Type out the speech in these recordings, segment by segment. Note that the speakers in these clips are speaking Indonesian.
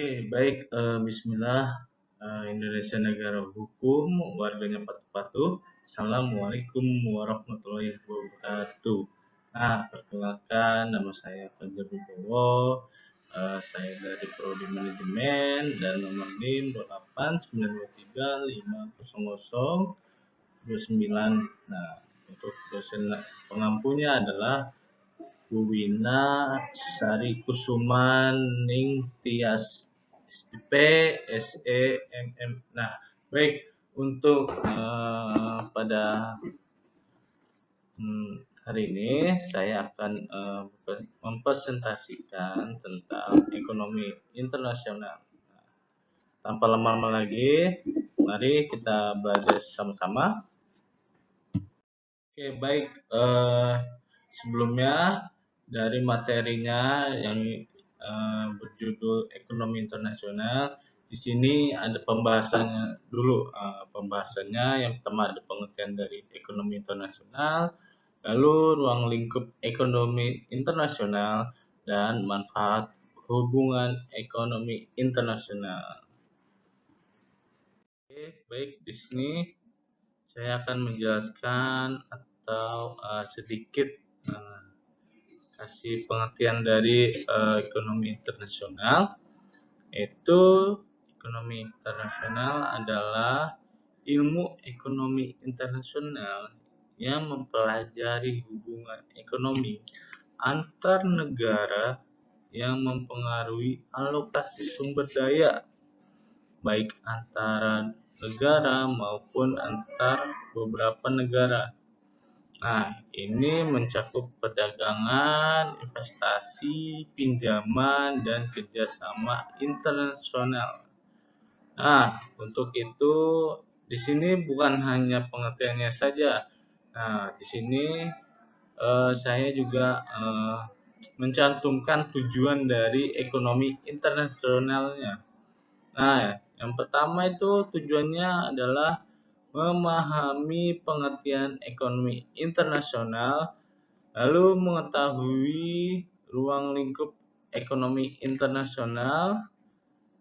Oke, baik. Bismillah. Indonesia negara hukum, warganya patuh-patuh. Assalamualaikum warahmatullahi wabarakatuh. Nah, perkenalkan, nama saya Fajar Wibowo. Saya dari Prodi Manajemen dan nomor NIM 0892350029. Nah, untuk dosen pengampunya adalah Bu Wina Sari Kusumaning Tias SP SEMM. Nah, baik untuk pada hari ini saya akan mempresentasikan tentang ekonomi internasional. Nah, tanpa lama-lama lagi, mari kita belajar sama-sama. Oke, baik. Sebelumnya dari materinya yang berjudul ekonomi internasional, di sini ada pembahasannya dulu. Pembahasannya yang pertama ada pengertian dari ekonomi internasional, lalu ruang lingkup ekonomi internasional, dan manfaat hubungan ekonomi internasional. Oke, baik, di sini saya akan menjelaskan atau sedikit kasih pengertian dari ekonomi internasional. Yaitu ekonomi internasional adalah ilmu ekonomi internasional yang mempelajari hubungan ekonomi antar negara yang mempengaruhi alokasi sumber daya, baik antara negara maupun antar beberapa negara. Nah, ini mencakup perdagangan, investasi, pinjaman, dan kerjasama internasional. Nah, untuk itu di sini bukan hanya pengertiannya saja. Nah, di sini saya juga mencantumkan tujuan dari ekonomi internasionalnya. Nah, yang pertama itu tujuannya adalah memahami pengertian ekonomi internasional, lalu mengetahui ruang lingkup ekonomi internasional.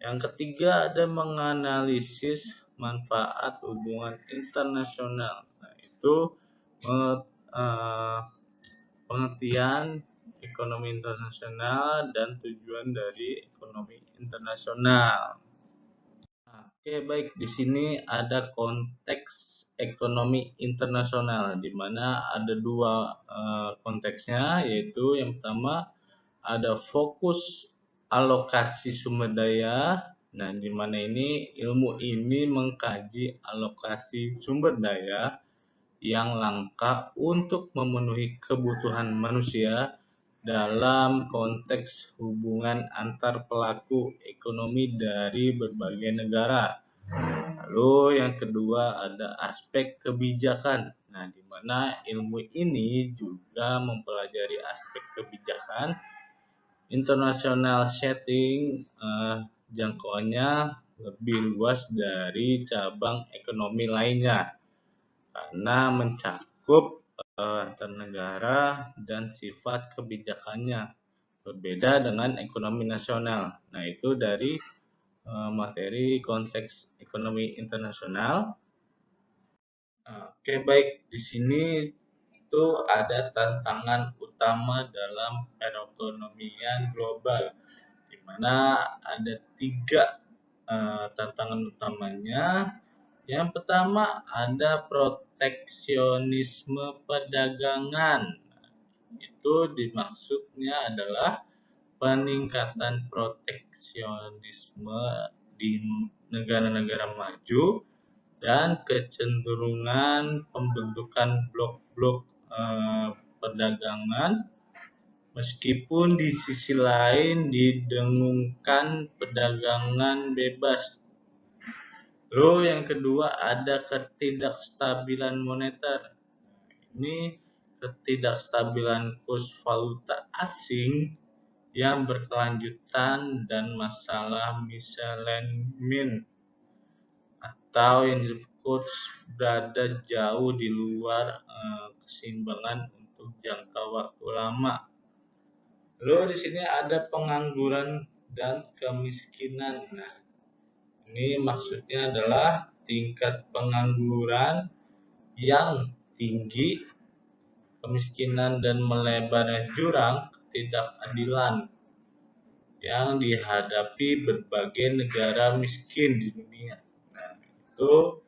Yang ketiga ada menganalisis manfaat hubungan internasional. Nah, itu pengertian ekonomi internasional dan tujuan dari ekonomi internasional. Oke, baik. Di sini ada konteks ekonomi internasional, di mana ada dua konteksnya, yaitu yang pertama ada fokus alokasi sumber daya. Nah, di mana ini ilmu ini mengkaji alokasi sumber daya yang langka untuk memenuhi kebutuhan manusia dalam konteks hubungan antar pelaku ekonomi dari berbagai negara. Lalu yang kedua ada aspek kebijakan. Nah, di mana ilmu ini juga mempelajari aspek kebijakan international setting, jangkauannya lebih luas dari cabang ekonomi lainnya karena mencakup antar negara dan sifat kebijakannya berbeda dengan ekonomi nasional. Nah, itu dari materi konteks ekonomi internasional. Oke, baik. Di sini itu ada tantangan utama dalam perekonomian global, di mana ada 3 tantangan utamanya. Yang pertama ada proteksionisme perdagangan. Itu dimaksudnya adalah peningkatan proteksionisme di negara-negara maju dan kecenderungan pembentukan blok-blok perdagangan, meskipun di sisi lain didengungkan perdagangan bebas. Lalu yang kedua ada ketidakstabilan moneter. Ini ketidakstabilan kurs valuta asing yang berkelanjutan dan masalah misalignment atau yang disebut berada jauh di luar keseimbangan untuk jangka waktu lama. Lalu di sini ada pengangguran dan kemiskinan. Nah, ini maksudnya adalah tingkat pengangguran yang tinggi, kemiskinan dan melebarnya jurang ketidakadilan yang dihadapi berbagai negara miskin di dunia. Nah, itu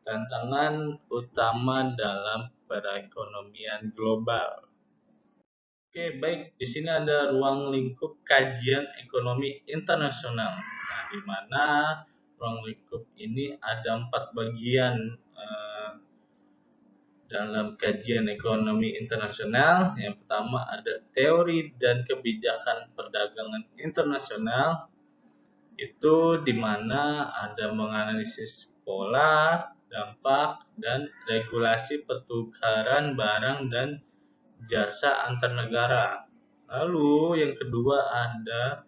tantangan utama dalam perekonomian global. Oke, baik. Di sini ada ruang lingkup kajian ekonomi internasional. Nah, di mana ruang lingkup ini ada 4 bagian dalam kajian ekonomi internasional. Yang pertama ada teori dan kebijakan perdagangan internasional. Itu di mana ada menganalisis pola, dampak, dan regulasi pertukaran barang dan jasa antar negara. Lalu yang kedua ada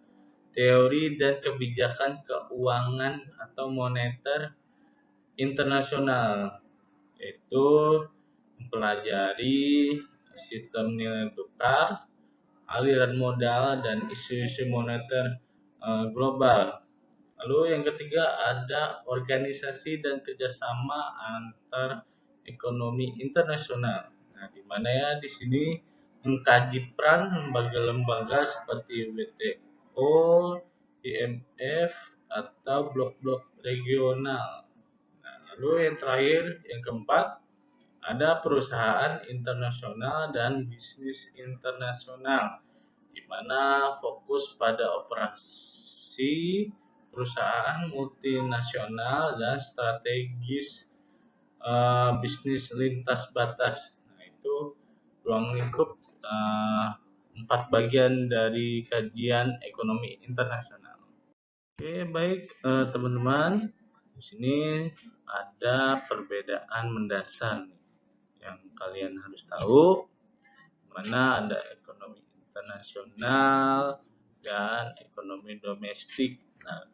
teori dan kebijakan keuangan atau moneter internasional, yaitu mempelajari sistem nilai tukar, aliran modal, dan isu-isu moneter global. Lalu yang ketiga ada organisasi dan kerjasama antar ekonomi internasional. Nah, di mana ya di sini mengkaji peran lembaga-lembaga seperti WTO, IMF, atau blok-blok regional. Nah, lalu yang terakhir, yang keempat, ada perusahaan internasional dan bisnis internasional, di mana fokus pada operasi perusahaan multinasional dan strategis bisnis lintas batas. Nah, itu ruang lingkup 4 bagian dari kajian ekonomi internasional. Oke, baik teman-teman. Di sini ada perbedaan mendasar yang kalian harus tahu, mana ada ekonomi internasional dan ekonomi domestik. Nah,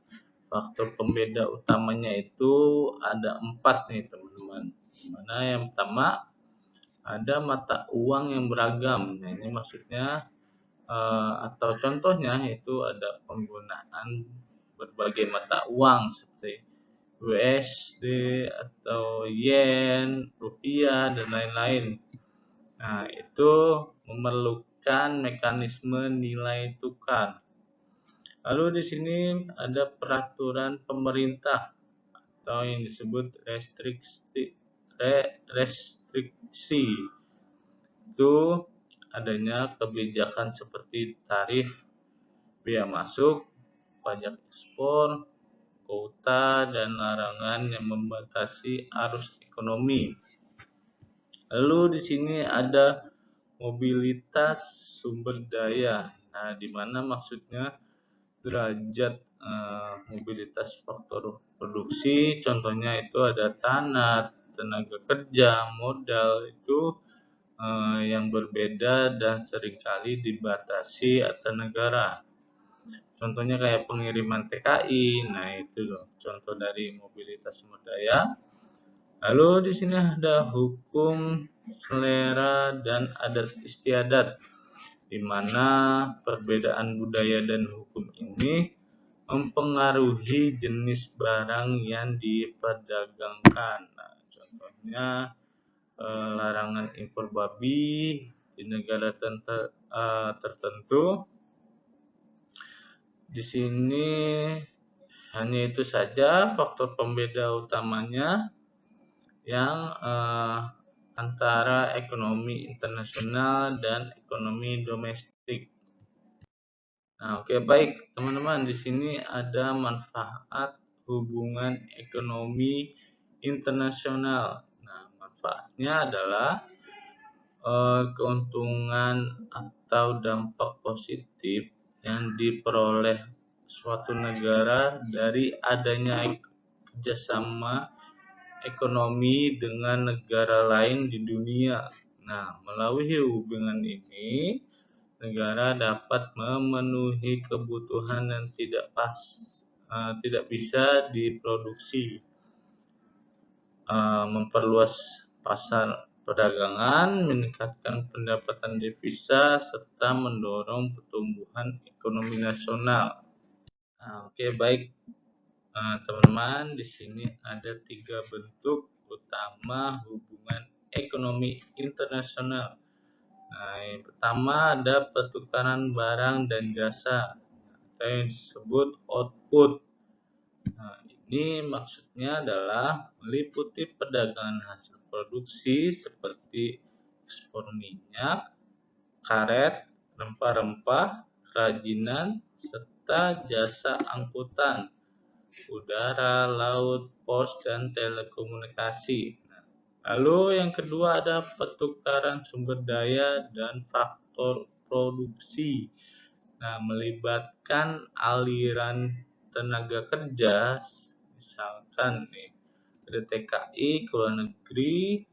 faktor pembeda utamanya itu ada 4 nih teman-teman. Mana yang pertama ada mata uang yang beragam. Nah, ini maksudnya atau contohnya itu ada penggunaan berbagai mata uang seperti USD atau yen, rupiah, dan lain-lain. Nah, itu memerlukan mekanisme nilai tukar. Lalu di sini ada peraturan pemerintah atau yang disebut restriksi. Itu adanya kebijakan seperti tarif, bea masuk, pajak ekspor, kuota, dan larangan yang membatasi arus ekonomi. Lalu di sini ada mobilitas sumber daya. Nah, di mana maksudnya derajat mobilitas faktor produksi, contohnya itu ada tanah, tenaga kerja, modal, itu yang berbeda dan seringkali dibatasi antar negara. Contohnya kayak pengiriman TKI, nah itu loh contoh dari mobilitas sumber daya. Lalu di sini ada hukum, selera, dan adat istiadat, di mana perbedaan budaya dan hukum ini mempengaruhi jenis barang yang diperdagangkan. Nah, contohnya larangan impor babi di negara tertentu. Di sini hanya itu saja faktor pembeda utamanya yang antara ekonomi internasional dan ekonomi domestik. Nah, oke, baik teman-teman, di sini ada manfaat hubungan ekonomi internasional. Nah, manfaatnya adalah keuntungan atau dampak positif yang diperoleh suatu negara dari adanya kerjasama ekonomi dengan negara lain di dunia. Nah, melalui hubungan ini, negara dapat memenuhi kebutuhan yang tidak bisa diproduksi, memperluas pasar perdagangan, meningkatkan pendapatan devisa, serta mendorong pertumbuhan ekonomi nasional. Nah, oke, baik teman-teman, di sini ada 3 bentuk utama hubungan ekonomi internasional. Nah, yang pertama ada pertukaran barang dan jasa atau yang disebut output. Nah, ini maksudnya adalah meliputi perdagangan hasil produksi seperti ekspor minyak, karet, rempah-rempah, kerajinan, serta jasa angkutan udara, laut, pos, dan telekomunikasi. Lalu yang kedua ada pertukaran sumber daya dan faktor produksi. Nah, melibatkan aliran tenaga kerja, misalkan nih, ada TKI ke luar negeri,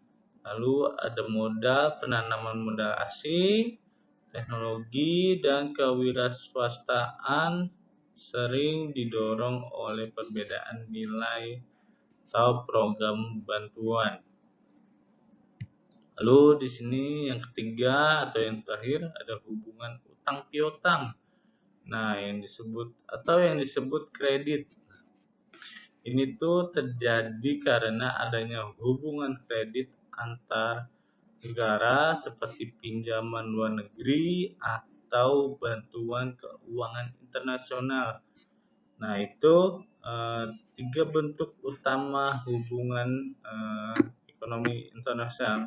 lalu ada modal, penanaman modal asing, teknologi, dan kewirausahaan sering didorong oleh perbedaan nilai atau program bantuan. Lalu di sini yang ketiga atau yang terakhir ada hubungan utang piutang. Nah, yang disebut kredit. Ini tuh terjadi karena adanya hubungan kredit antar negara seperti pinjaman luar negeri atau bantuan keuangan internasional. Nah, itu 3 bentuk utama hubungan ekonomi internasional.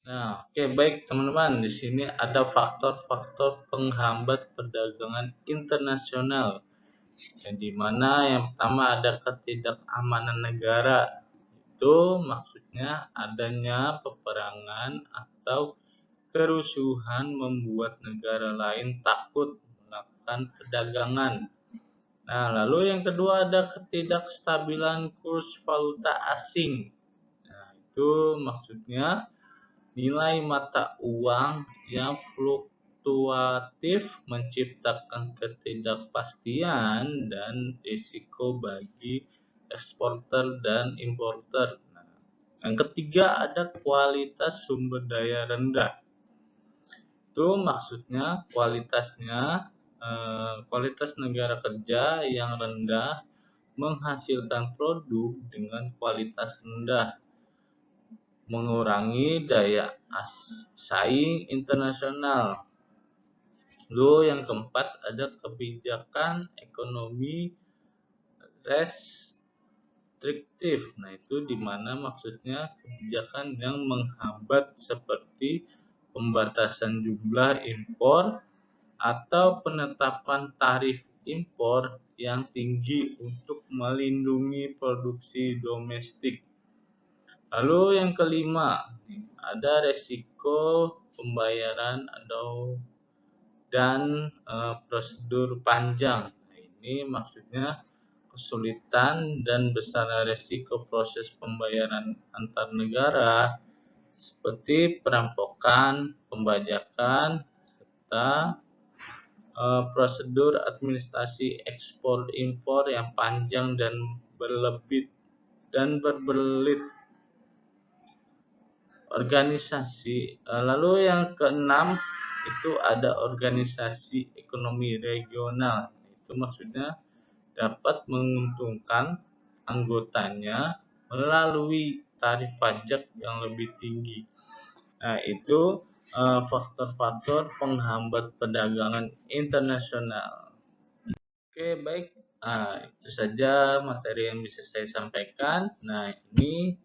Nah, oke, baik teman-teman, di sini ada faktor-faktor penghambat perdagangan internasional. Yang dimana yang pertama ada ketidakamanan negara. Itu maksudnya adanya peperangan atau kerusuhan membuat negara lain takut melakukan perdagangan. Nah, lalu yang kedua ada ketidakstabilan kurs valuta asing. Nah, itu maksudnya nilai mata uang yang fluktuatif menciptakan ketidakpastian dan risiko bagi eksporter dan importer. Nah, yang ketiga ada kualitas sumber daya rendah. Itu maksudnya kualitas negara kerja yang rendah menghasilkan produk dengan kualitas rendah, mengurangi daya saing internasional. Lalu yang keempat ada kebijakan ekonomi restriktif. Nah, itu dimana maksudnya kebijakan yang menghambat seperti pembatasan jumlah impor atau penetapan tarif impor yang tinggi untuk melindungi produksi domestik. Lalu yang kelima, ada resiko pembayaran dan prosedur panjang. Nah, ini maksudnya kesulitan dan besar resiko proses pembayaran antar negara seperti perampokan, pembajakan, serta prosedur administrasi ekspor impor yang panjang dan berbelit. Organisasi. Lalu yang keenam itu ada organisasi ekonomi regional. Itu maksudnya dapat menguntungkan anggotanya melalui tarif pajak yang lebih tinggi. Nah, itu faktor-faktor penghambat perdagangan internasional. Oke, baik. Nah, itu saja materi yang bisa saya sampaikan. Nah, ini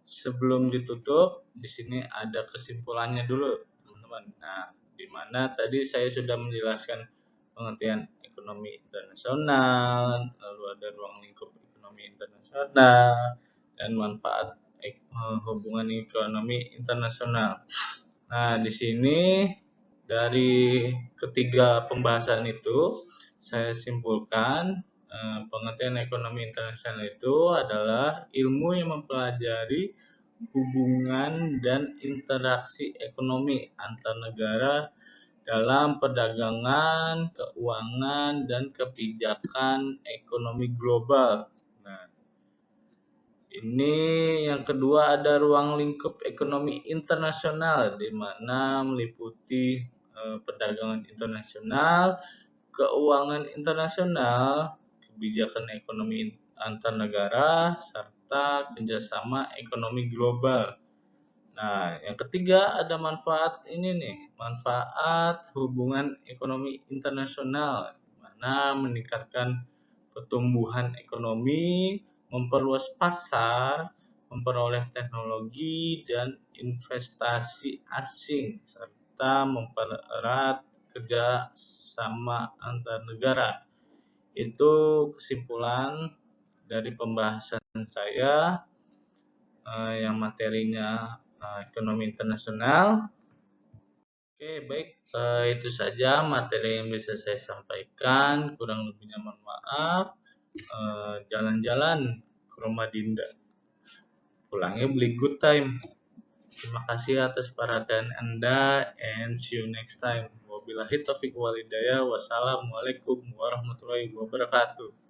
sebelum ditutup, di sini ada kesimpulannya dulu, teman-teman. Nah, di mana tadi saya sudah menjelaskan pengertian ekonomi internasional, lalu ada ruang lingkup ekonomi internasional, dan manfaat hubungan ekonomi internasional. Nah, di sini dari ketiga pembahasan itu, saya simpulkan pengertian ekonomi internasional itu adalah ilmu yang mempelajari hubungan dan interaksi ekonomi antar negara dalam perdagangan, keuangan, dan kebijakan ekonomi global. Nah, ini yang kedua ada ruang lingkup ekonomi internasional, di mana meliputi perdagangan internasional, keuangan internasional, kebijakan ekonomi antar negara, serta kerjasama ekonomi global. Nah, yang ketiga ada manfaat ini nih, manfaat hubungan ekonomi internasional, di mana meningkatkan pertumbuhan ekonomi, memperluas pasar, memperoleh teknologi dan investasi asing, serta mempererat kerjasama antar negara. Itu kesimpulan dari pembahasan saya yang materinya ekonomi internasional. Oke, baik, itu saja materi yang bisa saya sampaikan. Kurang lebihnya mohon maaf. Jalan-jalan ke rumah Dinda, pulangnya beli good time. Terima kasih atas perhatian Anda, and see you next time. Wabillahi taufiq wal hidayah. Wassalamualaikum warahmatullahi wabarakatuh.